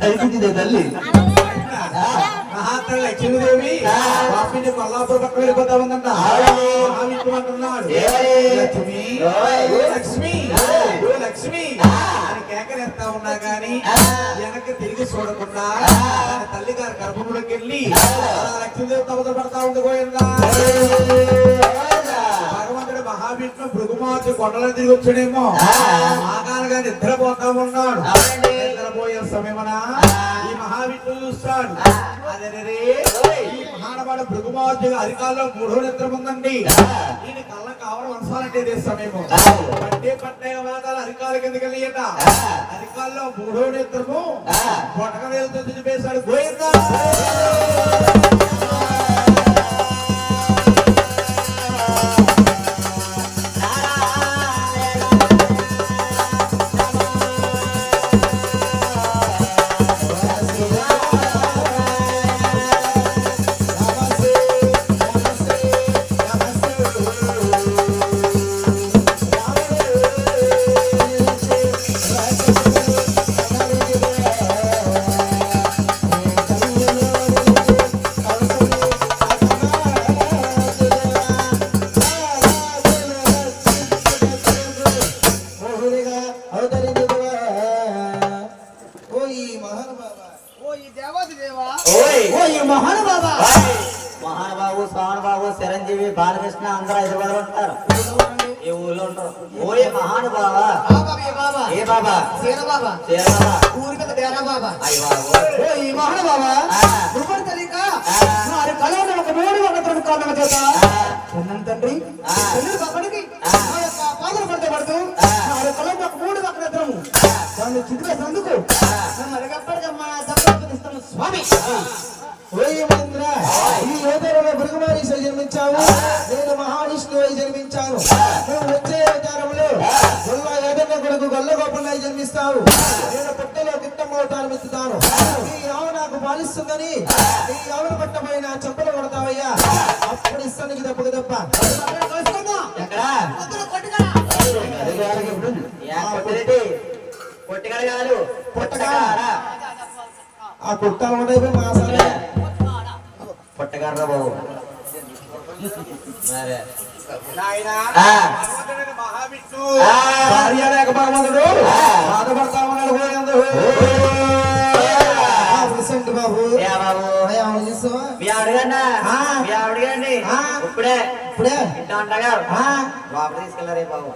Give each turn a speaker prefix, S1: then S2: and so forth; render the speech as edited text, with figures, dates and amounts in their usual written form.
S1: కైకుంటిదే తల్లి
S2: మహాత్మ లక్ష్మీదేవి బాపిని కొల్లాపూర్ పక్కన వెళ్ళిపోతా ఉందంట. మహావిష్ణువు అంటున్నాడు లక్ష్మి లక్ష్మి లక్ష్మి అని కేకలేస్తా ఉన్నా గాని వెనక్కి తిరిగి చూడకుండా తల్లి గారి గర్భంలోకి వెళ్ళి లక్ష్మీదేవి తమతో పడతా ఉంది. గోయిందా భగవంతుడు మహావిష్ణు భృగుమార్చి కొండలో తిరిగి వచ్చాడేమో ఆగానుగా నిద్రపోతా ఉన్నాడు. నిద్రపోయే సమయమన ఈ మహావిష్ణు చూస్తాడు. అదే ఈ మహానవాడు భృగుమార్చి అరికాల్లో 3వ నేత్రం ఉందండి. ఈయన కళ్ళ కావడం వంశాలంటే ఇదే సమయము పట్టే వేదాలు అరికాల కిందకి వెళ్ళియట. అరికాల్లో 3వ నేత్రము పొటక వేలతో తిరిపేశాడు. గోయిందా
S1: మహానుభావు స్వానుభావు చిరంజీవి బాలకృష్ణ అందరూ హైదరాబాద్ లో ఉంటారు. ఏ ఊళ్ళో ఉంటారు. ఓయే మహానుభావ ఏ బాబా ఊరి పెద్ద తేరా బాబా ఈ మహానుభావ తండ్రి పాదలు పడితే పడుతూ కళ 3 నక్షత్రము దాన్ని చిత్రేసినందుకు స్వామి ఈ యోధులలో భృగుమారి జన్మించావు. నేను మహావిష్ణువై జన్మించాను. నువ్వు వచ్చే అవతారంలో గొల్ల ఏదన్న కొడుకు గొల్ల గోపన్నై జన్మిస్తావు. నేను పుట్టలో గిట్టమవుతాను మెత్తుతాను. ఈ ఆవు నాకు పాలిస్తుందని ఈ ఆవును పట్టబోయి నా చెప్పులు కొడతావయ్యా. అప్పుడు ఇస్తాను నీకు తప్పక తప్ప ఆ కుట్టాలు ఉంటాయి మాసాలే పొట్టగారు బాబు మహావిష్ణు భార్య లేక భగవంతుడు బాధపడతా ఉన్నాడు. బాబు ఇప్పుడే ఇంటా ఉంటాగా తీసుకెళ్ళారే బాబు.